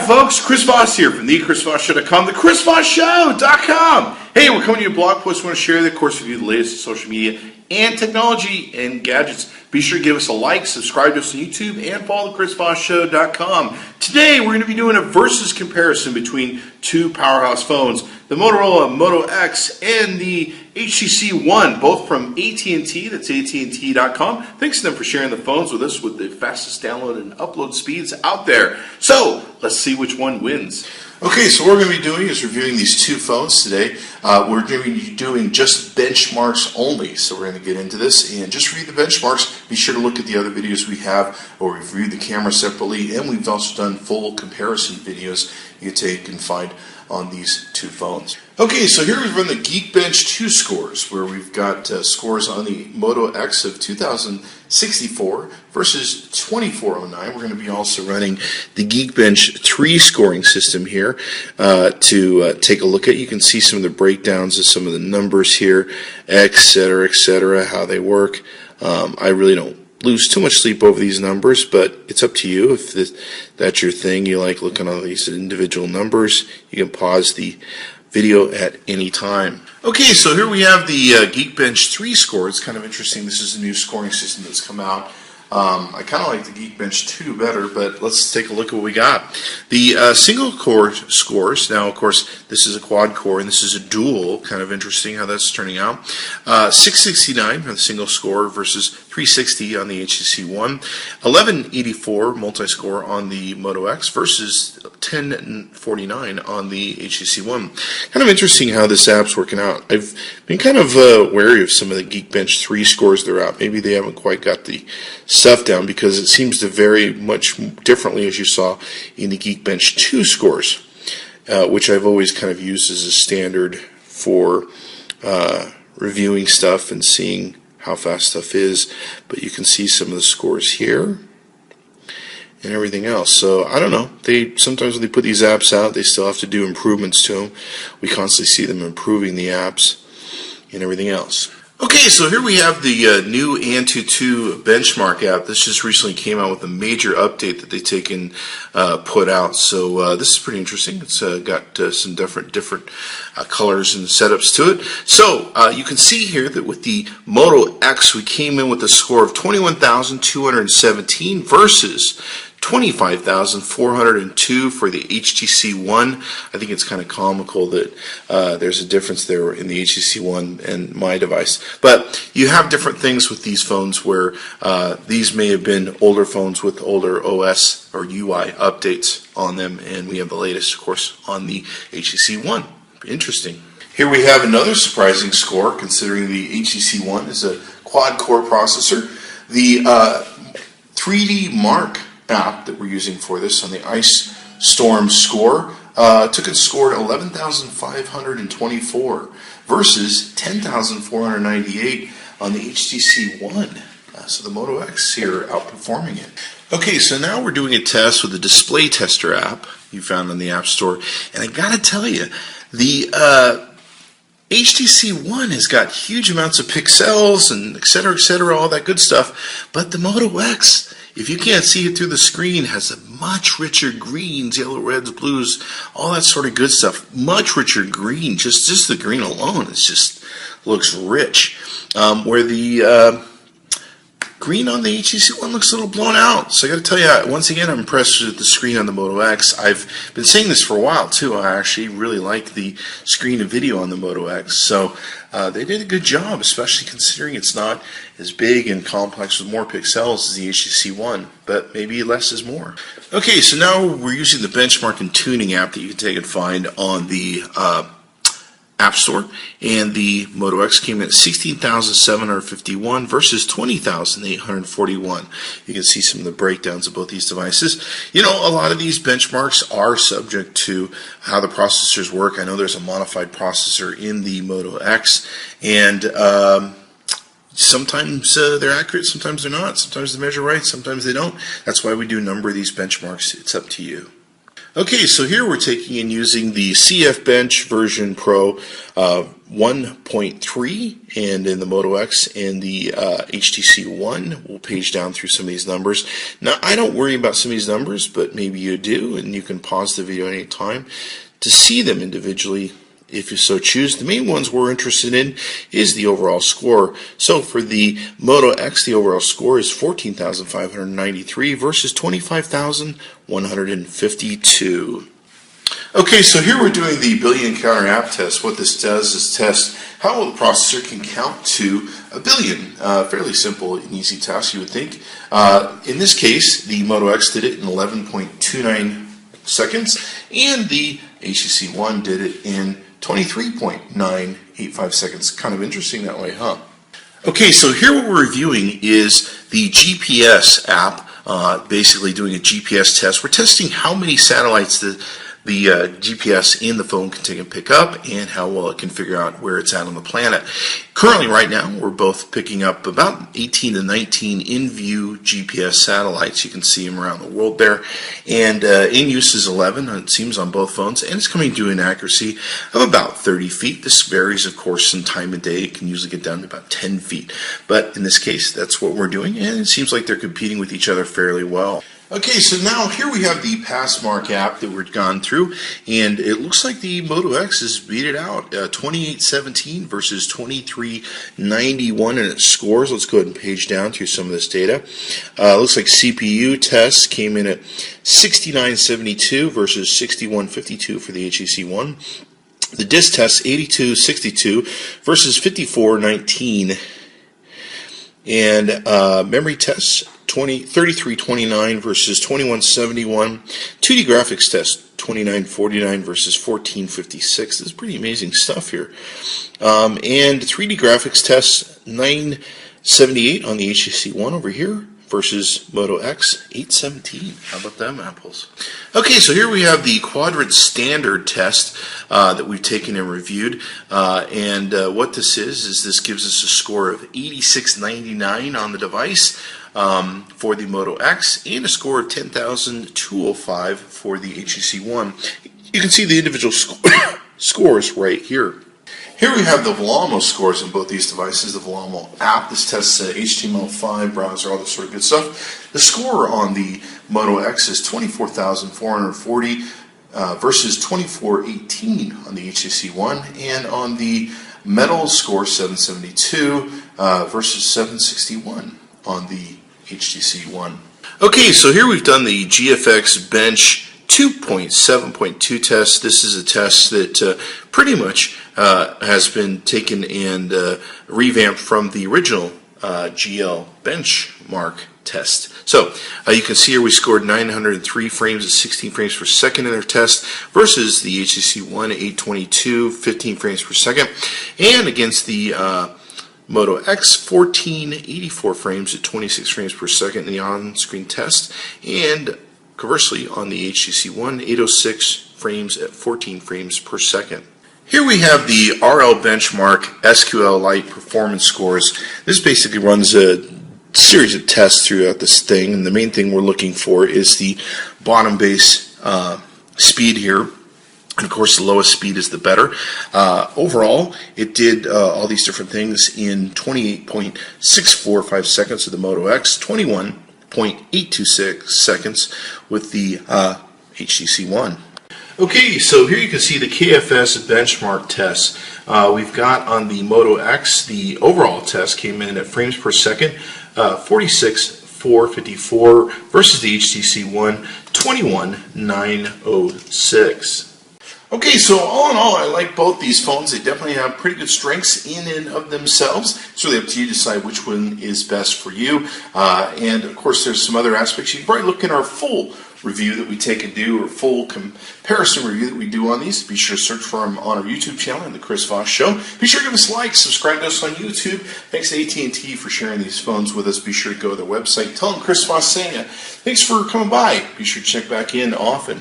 folks, Chris Voss here from thechrisvossshow.com, thechrisvossshow.com. Hey, we're coming to you a blog post. We want to share, of course, with you the latest in social media and technology and gadgets. Be sure to give us a like, subscribe to us on YouTube, and follow thechrisvossshow.com. Today, we're going to be doing a versus comparison between two powerhouse phones, the Motorola Moto X and the HTC One, both from AT&T. That's AT&T.com. Thanks to them for sharing the phones with us with the fastest download and upload speeds out there. So, let's see which one wins. Okay, so what we're going to be doing is reviewing these two phones today. We're going to be doing just benchmarks only, so we're going to get into this and just read the benchmarks. Be sure to look at the other videos we have, where we've reviewed the camera separately, and we've also done full comparison videos you can find on these two phones. Okay, so here we've run the Geekbench 2 scores, where we've got scores on the Moto X of 2064 versus 2409. We're going to be also running the Geekbench 3 scoring system here to take a look at. You can see some of the breakdowns of some of the numbers here, etc., how they work. I really don't lose too much sleep over these numbers, but it's up to you. If that's your thing, you like looking at all these individual numbers, you can pause the video at any time. Okay, so here we have the Geekbench 3 score. It's kind of interesting. This is a new scoring system that's come out. I kind of like the Geekbench 2 better, but let's take a look at what we got. The single core scores, now of course this is a quad core and this is a dual, kind of interesting how that's turning out. 669 on the single score versus 360 on the HTC One. 1184 multi-score on the Moto X versus 1049 on the HTC One. Kind of interesting how this app's working out. I've been kind of wary of some of the Geekbench 3 scores that are out. Maybe they haven't quite got the stuff down, because it seems to vary much differently, as you saw in the Geekbench 2 scores, which I've always kind of used as a standard for reviewing stuff and seeing how fast stuff is. But you can see some of the scores here and everything else. So I don't know. Sometimes when they put these apps out, they still have to do improvements to them. We constantly see them improving the apps and everything else. Okay, so here we have the new AT&T benchmark app. This just recently came out with a major update that they've put out. So this is pretty interesting. It's got some different colors and setups to it. So you can see here that with the Moto X, we came in with a score of 21,217 versus 25,402 for the HTC One. I think it's kind of comical that there's a difference there in the HTC One and my device. But you have different things with these phones where these may have been older phones with older OS or UI updates on them, and we have the latest, of course, on the HTC One. Interesting. Here we have another surprising score, considering the HTC One is a quad-core processor. The 3D Mark app that we're using for this on the Ice Storm score took and scored 11,524 versus 10,498 on the HTC One. So the Moto X here outperforming it. Okay, so now we're doing a test with the Display Tester app you found on the App Store, and I gotta tell you, the HTC One has got huge amounts of pixels and etc., all that good stuff, but the Moto X, if you can't see it through the screen, has a much richer greens, yellow, reds, blues, all that sort of good stuff. Much richer green, just the green alone, it just looks rich. Where the green on the HTC One looks a little blown out. So I got to tell you, once again, I'm impressed with the screen on the Moto X. I've been saying this for a while too. I actually really like the screen and video on the Moto X. So they did a good job, especially considering it's not as big and complex with more pixels as the HTC One, but maybe less is more. Okay, so now we're using the benchmark and tuning app that you can take and find on the App Store, and the Moto X came in at 16,751 versus 20,841. You can see some of the breakdowns of both these devices. You know, a lot of these benchmarks are subject to how the processors work. I know there's a modified processor in the Moto X, and sometimes they're accurate, sometimes they're not. Sometimes they measure right, sometimes they don't. That's why we do a number of these benchmarks. It's up to you. Okay, so here we're taking and using the CF Bench version Pro 1.3, and in the Moto X and the HTC One. We'll page down through some of these numbers. Now, I don't worry about some of these numbers, but maybe you do, and you can pause the video any time to see them individually if you so choose. The main ones we're interested in is the overall score. So for the Moto X, the overall score is 14,593 versus 25,152. Okay, so here we're doing the billion counter app test. What this does is test how well the processor can count to a billion. Fairly simple and easy task, you would think. In this case, the Moto X did it in 11.29 seconds, and the HTC One did it in 23.985 seconds. Kind of interesting that way, huh? Okay, so here what we're reviewing is the GPS app, basically doing a GPS test. We're testing how many satellites the GPS in the phone can take and pick up, and how well it can figure out where it's at on the planet. Currently, right now, we're both picking up about 18 to 19 in-view GPS satellites. You can see them around the world there. And in use is 11, it seems, on both phones, and it's coming to an accuracy of about 30 feet. This varies, of course, in time of day. It can usually get down to about 10 feet. But in this case, that's what we're doing, and it seems like they're competing with each other fairly well. Okay, so now here we have the Passmark app that we've gone through, and it looks like the Moto X has beat it out, 2817 versus 2391 in its scores. Let's go ahead and page down through some of this data. Looks like CPU tests came in at 6972 versus 6152 for the HTC One. The disk tests 8262 versus 5419. And memory tests 3329 versus 2171. 2D graphics test 2949 versus 1456. This is pretty amazing stuff here. And 3D graphics test 978 on the HTC One over here versus Moto X 817. How about them apples? Okay, so here we have the quadrant standard test that we've taken and reviewed, and what this is this gives us a score of 8699 on the device for the Moto X, and a score of 10,205 for the HTC One. You can see the individual scores right here. Here we have the Vellamo scores on both these devices, the Vellamo app. This tests HTML5, browser, all this sort of good stuff. The score on the Moto X is 24,440 versus 2418 on the HTC One, and on the Metal score 772 versus 761 on the HTC One. Okay, so here we've done the GFX Bench 2.7.2 test. This is a test that pretty much has been taken and revamped from the original GL benchmark test. So you can see here we scored 903 frames at 16 frames per second in our test versus the HTC One 822, 15 frames per second, and against the Moto X 1484 frames at 26 frames per second in the on-screen test, and conversely, on the HTC One, 806 frames at 14 frames per second. Here we have the RL Benchmark SQLite performance scores. This basically runs a series of tests throughout this thing, and the main thing we're looking for is the bottom base speed here. And of course, the lowest speed is the better. Overall, it did all these different things in 28.645 seconds of the Moto X, 21.826 seconds with the HTC One. Okay, so here you can see the KFS benchmark test. We've got on the Moto X, the overall test came in at frames per second, 46,454 versus the HTC One, 21,906. Okay, so all in all, I like both these phones. They definitely have pretty good strengths in and of themselves. It's really up to you to decide which one is best for you. And of course, there's some other aspects. You can probably look in our full review that we take and do, or full comparison review that we do on these. Be sure to search for them on our YouTube channel and the Chris Voss Show. Be sure to give us a like, subscribe to us on YouTube. Thanks to AT&T for sharing these phones with us. Be sure to go to their website. Tell them Chris Voss saying it. Thanks for coming by. Be sure to check back in often.